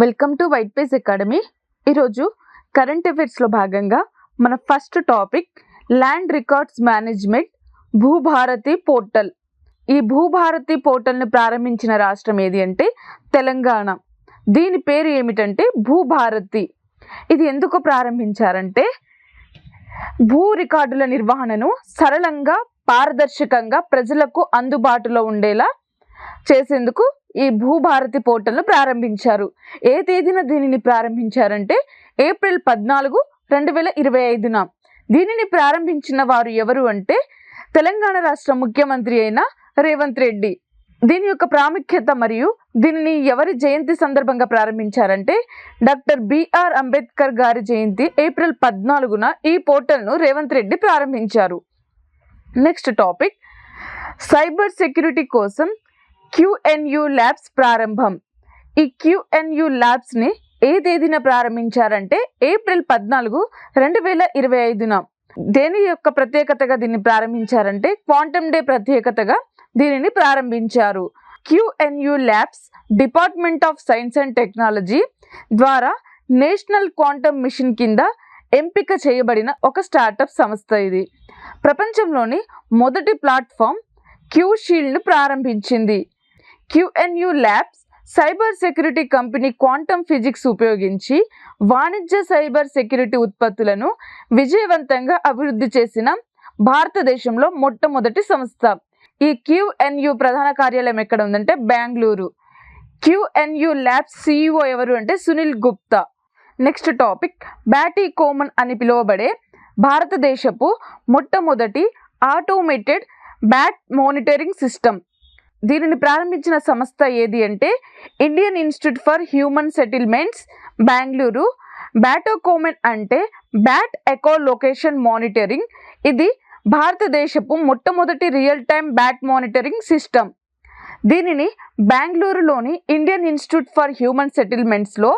Welcome to white page academy. ఈరోజు current అఫైర్స్లో భాగంగా మన first topic land records management Bhubharati portal. ఈ భూభారతి పోర్టల్ని ప్రారంభించిన రాష్ట్రం ఏది అంటే తెలంగాణ. దీని పేరు ఏమిటంటే భూభారతి. ఇది ఎందుకు ప్రారంభించారంటే భూ రికార్డుల నిర్వహణను సరళంగా పారదర్శకంగా ప్రజలకు అందుబాటులో ఉండేలా చేసేందుకు ఈ భూభారతి పోర్టల్ను ప్రారంభించారు. ఏ తేదీన దీనిని ప్రారంభించారంటే ఏప్రిల్ 14, 2025. దీనిని ప్రారంభించిన వారు ఎవరు అంటే తెలంగాణ రాష్ట్ర ముఖ్యమంత్రి అయిన రేవంత్ రెడ్డి. దీని యొక్క ప్రాముఖ్యత మరియు దీనిని ఎవరి జయంతి సందర్భంగా ప్రారంభించారంటే డాక్టర్ బిఆర్ అంబేద్కర్ గారి జయంతి ఏప్రిల్ 14న ఈ పోర్టల్ను రేవంత్ రెడ్డి ప్రారంభించారు. నెక్స్ట్ టాపిక్ సైబర్ సెక్యూరిటీ కోసం QNU ల్యాబ్స్ ప్రారంభం. ఈ QNU ల్యాబ్స్ని ఏ తేదీన ప్రారంభించారంటే ఏప్రిల్ 14, 2025. దేని యొక్క ప్రత్యేకతగా దీన్ని ప్రారంభించారంటే క్వాంటమ్ డే ప్రత్యేకతగా దీనిని ప్రారంభించారు. QNU labs department of science and technology ద్వారా నేషనల్ క్వాంటమ్ మిషన్ కింద ఎంపిక చేయబడిన ఒక స్టార్టప్ సంస్థ. ఇది ప్రపంచంలోని మొదటి ప్లాట్ఫామ్ క్యూషీల్డ్ను ప్రారంభించింది. QNU labs cyber security company quantum physics ఉపయోగించి వాణిజ్య సైబర్ సెక్యూరిటీ ఉత్పత్తులను విజయవంతంగా అభివృద్ధి చేసిన భారతదేశంలో మొట్టమొదటి సంస్థ. ఈ QNU ప్రధాన కార్యాలయం ఎక్కడ ఉందంటే బెంగళూరు. QNU ల్యాబ్స్ CEO ఎవరు అంటే Sunil Gupta. Next topic బ్యాటీ common అని పిలువబడే భారతదేశపు మొట్టమొదటి ఆటోమేటెడ్ బ్యాట్ మానిటరింగ్ సిస్టమ్. దీనిని ప్రారంభించిన సంస్థ ఏది అంటే Indian Institute for Human Settlements Bengaluru. బ్యాటోకోమెన్ అంటే బ్యాట్ ఎకో లొకేషన్ మానిటరింగ్. ఇది భారతదేశపు మొట్టమొదటి real time bat monitoring system. దీనిని బెంగళూరులోని ఇండియన్ ఇన్స్టిట్యూట్ ఫర్ హ్యూమన్ సెటిల్మెంట్స్లో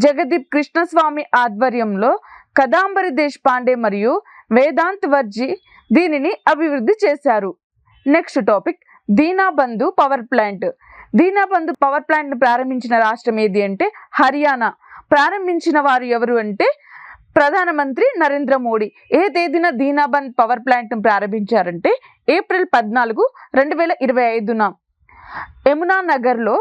జగదీప్ కృష్ణస్వామి ఆధ్వర్యంలో కదాంబరి దేశపాండే మరియు వేదాంత్ వర్జీ దీనిని అభివృద్ధి చేశారు. Next topic Deenbandhu power plant. Deenbandhu power ప్లాంట్ను ప్రారంభించిన రాష్ట్రం ఏది అంటే హర్యానా. ప్రారంభించిన వారు ఎవరు అంటే ప్రధానమంత్రి నరేంద్ర మోడీ. ఏ తేదీన దీనాబంధ్ పవర్ ప్లాంట్ను ప్రారంభించారంటే ఏప్రిల్ 14, 2025. యమునా నగర్లో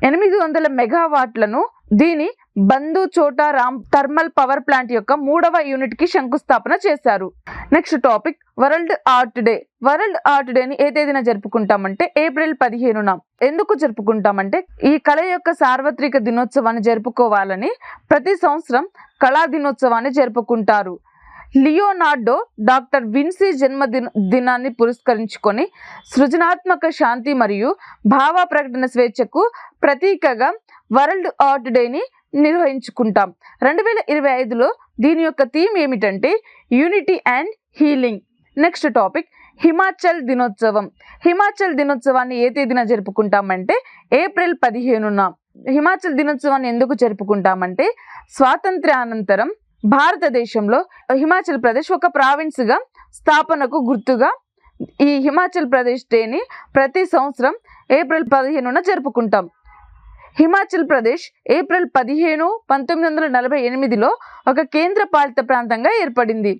800 మెగావాట్లను దీని బంధు చోటా రామ్ థర్మల్ పవర్ ప్లాంట్ యొక్క 3వ యూనిట్కి శంకుస్థాపన చేశారు. Next topic world art day. World art డేని ఏ తేదీన జరుపుకుంటామంటే ఏప్రిల్ 15న. ఎందుకు జరుపుకుంటామంటే ఈ కళ యొక్క సార్వత్రిక దినోత్సవాన్ని జరుపుకోవాలని ప్రతి సంవత్సరం కళా దినోత్సవాన్ని జరుపుకుంటారు. లియోనార్డో డాక్టర్ విన్సీ జన్మదినాన్ని పురస్కరించుకొని సృజనాత్మక శాంతి మరియు భావ ప్రకటన స్వేచ్ఛకు ప్రతీకగా వరల్డ్ ఆర్ట్ డేని నిర్వహించుకుంటాం. 2025లో దీని యొక్క థీమ్ ఏమిటంటే unity and healing. Next topic Himachal దినోత్సవం. హిమాచల్ దినోత్సవాన్ని ఏ తేదీన జరుపుకుంటామంటే ఏప్రిల్ 15న. హిమాచల్ దినోత్సవాన్ని ఎందుకు జరుపుకుంటామంటే స్వాతంత్ర్యానంతరం భారతదేశంలో హిమాచల్ ప్రదేశ్ ఒక ప్రావిన్స్గా స్థాపనకు గుర్తుగా ఈ హిమాచల్ ప్రదేశ్ డేని ప్రతి సంవత్సరం ఏప్రిల్ 15న జరుపుకుంటాం. హిమాచల్ ప్రదేశ్ ఏప్రిల్ 15, 1948లో ఒక కేంద్ర పాలిత ప్రాంతంగా ఏర్పడింది.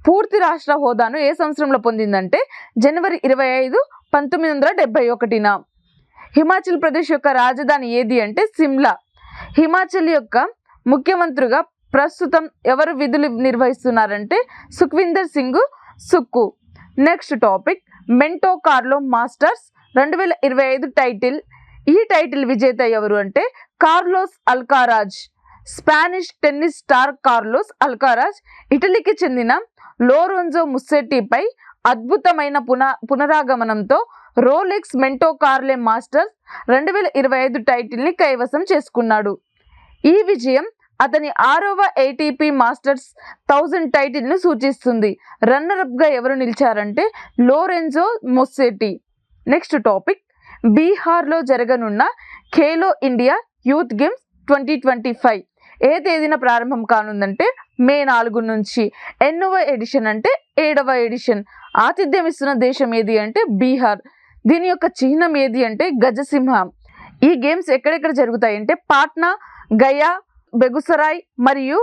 పూర్తి రాష్ట్ర హోదాను ఏ సంవత్సరంలో పొందిందంటే జనవరి 25, 1971. హిమాచల్ ప్రదేశ్ యొక్క రాజధాని ఏది అంటే సిమ్లా. హిమాచల్ యొక్క ముఖ్యమంత్రిగా ప్రస్తుతం ఎవరు విధులు నిర్వహిస్తున్నారంటే Sukhvinder Singh Sukhu. Next topic Monte Carlo masters 2025 title. ఈ టైటిల్ విజేత ఎవరు అంటే Carlos Alcaraz. Spanish tennis star Carlos Alcaraz ఇటలీకి చెందిన లోరెంజో ముస్సెట్టిపై అద్భుతమైన పునరాగమనంతో రోలెక్స్ మెంటో కార్లే మాస్టర్స్ 2025 టైటిల్ని కైవసం చేసుకున్నాడు. ఈ విజయం అతని 6వ ATP మాస్టర్స్ 1000 టైటిల్ను సూచిస్తుంది. రన్నరప్గా ఎవరు నిలిచారంటే లోరెంజో ముస్సెట్టి. నెక్స్ట్ టాపిక్ బీహార్లో జరగనున్న ఖేలో ఇండియా యూత్ గేమ్స్ 2025 ఏ తేదీన ప్రారంభం కానుందంటే మే 4 నుంచి. ఎన్నవ ఎడిషన్ అంటే 7వ ఎడిషన్. ఆతిథ్యం ఇస్తున్న దేశం ఏది అంటే బీహార్. దీని యొక్క చిహ్నం ఏది అంటే గజసింహం. ఈ గేమ్స్ ఎక్కడెక్కడ జరుగుతాయి అంటే పాట్నా, గయా, బెగుసరాయ్ మరియు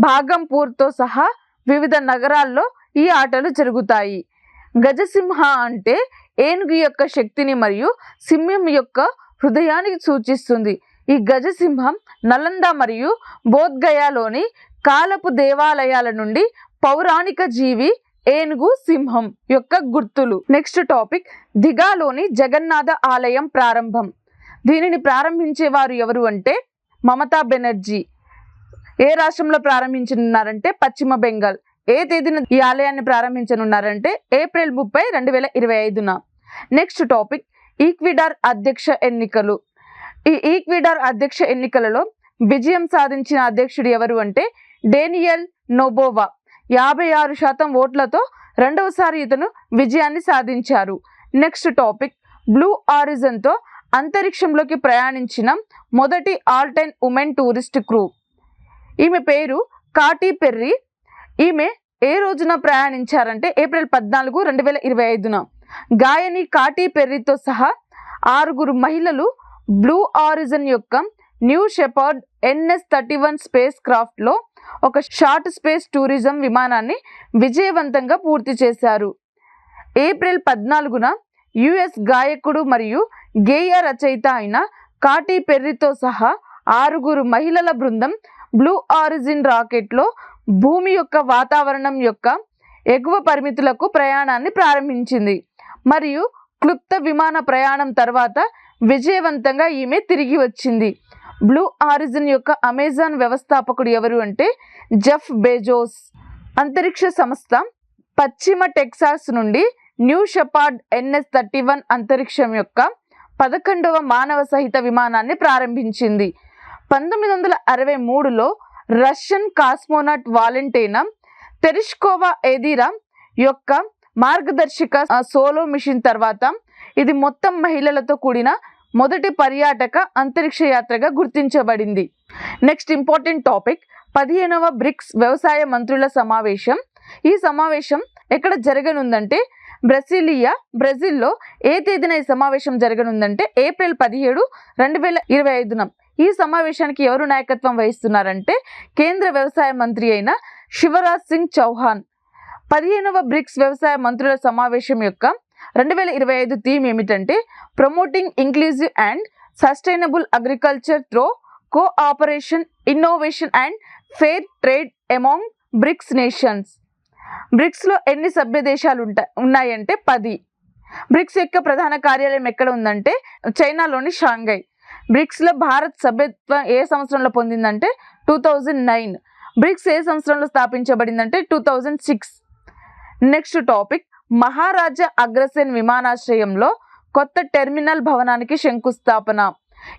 భాగంపూర్తో సహా వివిధ నగరాల్లో ఈ ఆటలు జరుగుతాయి. గజసింహ అంటే ఏనుగు యొక్క శక్తిని మరియు సింహం యొక్క హృదయానికి సూచిస్తుంది. ఈ గజసింహం నలంద మరియు బోధ్గయాలోని కాలపు దేవాలయాల నుండి పౌరాణిక జీవి ఏనుగు సింహం యొక్క గుర్తులు. నెక్స్ట్ టాపిక్ దిఘాలోని జగన్నాథ ఆలయం ప్రారంభం. దీనిని ప్రారంభించేవారు ఎవరు అంటే మమతా బెనర్జీ. ఏ రాష్ట్రంలో ప్రారంభించనున్నారంటే పశ్చిమ బెంగాల్. ఏ తేదీన ఈ ఆలయాన్ని ప్రారంభించనున్నారంటే ఏప్రిల్ 30, 2025న. నెక్స్ట్ టాపిక్ ఈక్విడార్ అధ్యక్ష ఎన్నికలు. ఈ ఈక్విడార్ అధ్యక్ష ఎన్నికలలో విజయం సాధించిన అధ్యక్షుడు ఎవరు అంటే డేనియల్ నోబోవా. 56% ఓట్లతో రెండవసారి ఇతను విజయాన్ని సాధించారు. నెక్స్ట్ టాపిక్ బ్లూ ఆరిజన్తో అంతరిక్షంలోకి ప్రయాణించిన మొదటి all time women tourist crew. ఈమె పేరు కాటీ పెర్రీ. ఈమె ఏ రోజున ప్రయాణించారంటే ఏప్రిల్ 14, 2025న. గాయని కాటీ పెర్రీతో సహా 6 మహిళలు బ్లూ ఆరిజన్ యొక్క న్యూ షెపర్డ్ NS-31 స్పేస్ క్రాఫ్ట్లో ఒక షార్ట్ స్పేస్ టూరిజం విమానాన్ని విజయవంతంగా పూర్తి చేశారు. ఏప్రిల్ 14న యుఎస్ గాయకుడు మరియు గేయ రచయిత అయిన కాటీ పెర్రీతో సహా 6 మహిళల బృందం బ్లూ ఆరిజిన్ రాకెట్లో భూమి యొక్క వాతావరణం యొక్క ఎగువ పరిమితులకు ప్రయాణాన్ని ప్రారంభించింది మరియు క్లుప్త విమాన ప్రయాణం తర్వాత విజయవంతంగా ఈమె తిరిగి వచ్చింది. బ్లూ ఆరిజిన్ యొక్క అమెజాన్ వ్యవస్థాపకుడు ఎవరు అంటే జెఫ్ బెజోస్. అంతరిక్ష సంస్థ పశ్చిమ టెక్సాస్ నుండి న్యూ షెపర్డ్ NS-31 అంతరిక్షం యొక్క 11వ మానవ సహిత విమానాన్ని ప్రారంభించింది. 1963లో రష్యన్ కాస్మోనాట్ వాలెంటీనా తెరిష్కోవా ఎదిరా యొక్క మార్గదర్శక సోలో మిషన్ తర్వాత ఇది మొత్తం మహిళలతో కూడిన మొదటి పర్యాటక అంతరిక్ష యాత్రగా గుర్తించబడింది. నెక్స్ట్ ఇంపార్టెంట్ టాపిక్ 15వ బ్రిక్స్ వ్యవసాయ మంత్రుల సమావేశం. ఈ సమావేశం ఎక్కడ జరగనుందంటే బ్రెజిల్లో. ఏ తేదీన ఈ సమావేశం జరగనుందంటే ఏప్రిల్ 17, 2025న. ఈ సమావేశానికి ఎవరు నాయకత్వం వహిస్తున్నారంటే కేంద్ర వ్యవసాయ మంత్రి అయిన శివరాజ్ సింగ్ చౌహాన్. 15వ బ్రిక్స్ వ్యవసాయ మంత్రుల సమావేశం యొక్క 2025 థీమ్ ఏమిటంటే promoting inclusive and sustainable agriculture through cooperation, innovation and fair trade among BRICS nations. బ్రిక్స్లో ఎన్ని సభ్య దేశాలు ఉన్నాయంటే 10. బ్రిక్స్ యొక్క ప్రధాన కార్యాలయం ఎక్కడ ఉందంటే చైనాలోని షాంఘై. బ్రిక్స్లో భారత్ సభ్యత్వం ఏ సంవత్సరంలో పొందిందంటే 2009. బ్రిక్స్ ఏ సంవత్సరంలో స్థాపించబడిందంటే 2006. నెక్స్ట్ టాపిక్ మహారాజా అగ్రసేన్ విమానాశ్రయంలో కొత్త టెర్మినల్ భవనానికి శంకుస్థాపన.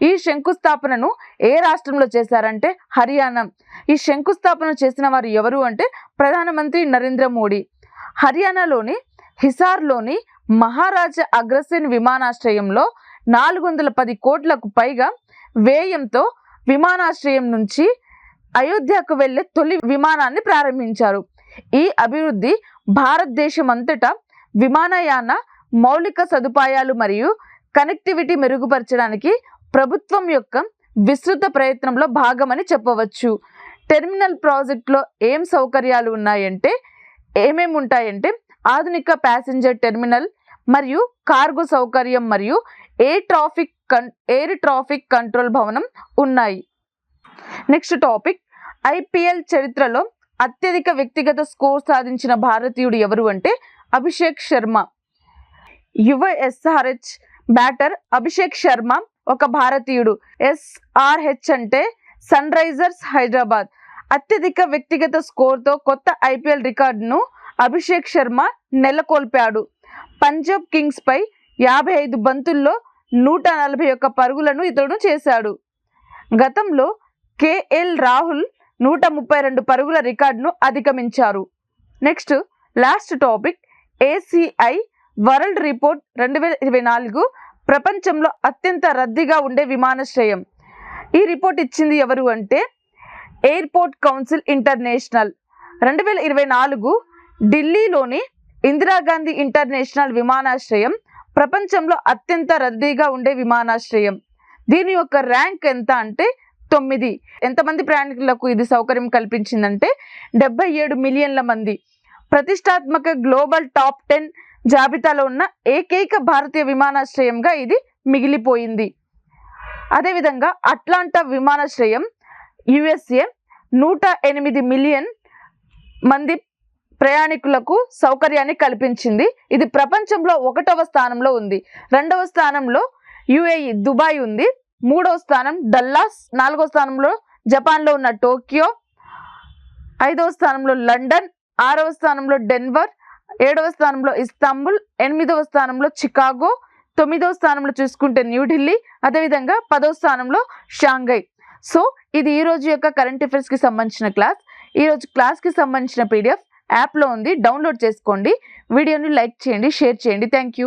ఈ శంకుస్థాపనను ఏ రాష్ట్రంలో చేశారంటే హర్యానా. ఈ శంకుస్థాపన చేసిన వారు ఎవరు అంటే ప్రధానమంత్రి నరేంద్ర మోడీ. హర్యానాలోని హిసార్లోని మహారాజా అగ్రసేన్ విమానాశ్రయంలో 410 కోట్లకు పైగా వ్యయంతో విమానాశ్రయం నుంచి అయోధ్యకు వెళ్లే తొలి విమానాన్ని ప్రారంభించారు. ఈ అభివృద్ధి భారతదేశం అంతటా విమానయాన మౌలిక సదుపాయాలు మరియు కనెక్టివిటీ మెరుగుపరచడానికి ప్రభుత్వం యొక్క విస్తృత ప్రయత్నంలో భాగమని చెప్పవచ్చు. టెర్మినల్ ప్రాజెక్టులో ఏం సౌకర్యాలు ఉన్నాయంటే ఏమేమి ఉంటాయంటే ఆధునిక ప్యాసింజర్ టెర్మినల్ మరియు కార్గో సౌకర్యం మరియు ఎయిర్ ట్రాఫిక్ కంట్రోల్ భవనం ఉన్నాయి. నెక్స్ట్ టాపిక్ IPL చరిత్రలో అత్యధిక వ్యక్తిగత స్కోర్ సాధించిన భారతీయుడు ఎవరు అంటే అభిషేక్ శర్మ. యువ SRH బ్యాటర్ అభిషేక్ శర్మ ఒక భారతీయుడు. SRH అంటే సన్ రైజర్స్ హైదరాబాద్. అత్యధిక వ్యక్తిగత స్కోర్తో కొత్త IPL రికార్డును అభిషేక్ శర్మ నెలకొల్పాడు. పంజాబ్ కింగ్స్ పై 55 బంతుల్లో 141 పరుగులను ఇతడు చేశాడు. గతంలో KL రాహుల్ 132 పరుగుల రికార్డును అధిగమించారు. Next last topic ACI world report 2024 ప్రపంచంలో అత్యంత రద్దీగా ఉండే విమానాశ్రయం. ఈ రిపోర్ట్ ఇచ్చింది ఎవరు అంటే ఎయిర్పోర్ట్ కౌన్సిల్ ఇంటర్నేషనల్. 2024 ఢిల్లీలోని ఇందిరాగాంధీ ఇంటర్నేషనల్ విమానాశ్రయం ప్రపంచంలో అత్యంత రద్దీగా ఉండే విమానాశ్రయం. దీని యొక్క ర్యాంక్ ఎంత అంటే 9. ఎంతమంది ప్రయాణికులకు ఇది సౌకర్యం కల్పించిందంటే 77 మిలియన్ల మంది. ప్రతిష్టాత్మక గ్లోబల్ టాప్ 10 జాబితాలో ఉన్న ఏకైక భారతీయ విమానాశ్రయంగా ఇది మిగిలిపోయింది. అదేవిధంగా అట్లాంటా విమానాశ్రయం USA 108 మిలియన్ మంది ప్రయాణికులకు సౌకర్యాన్ని కల్పించింది. ఇది ప్రపంచంలో 1వ స్థానంలో ఉంది. 2వ స్థానంలో UAE దుబాయ్ ఉంది. 3వ స్థానం డల్లాస్, 4వ స్థానంలో జపాన్లో ఉన్న టోక్యో, 5వ స్థానంలో లండన్, 6వ స్థానంలో డెన్వర్, 7వ స్థానంలో ఇస్తాంబుల్, 8వ స్థానంలో చికాగో, 9వ స్థానంలో చూసుకుంటే న్యూఢిల్లీ, అదేవిధంగా 10వ స్థానంలో షాంఘై. సో ఇది ఈ రోజు యొక్క కరెంట్ అఫైర్స్కి సంబంధించిన క్లాస్. ఈరోజు క్లాస్కి సంబంధించిన PDF యాప్లో ఉంది, డౌన్లోడ్ చేసుకోండి. వీడియోని లైక్ చేయండి, షేర్ చేయండి. Thank you.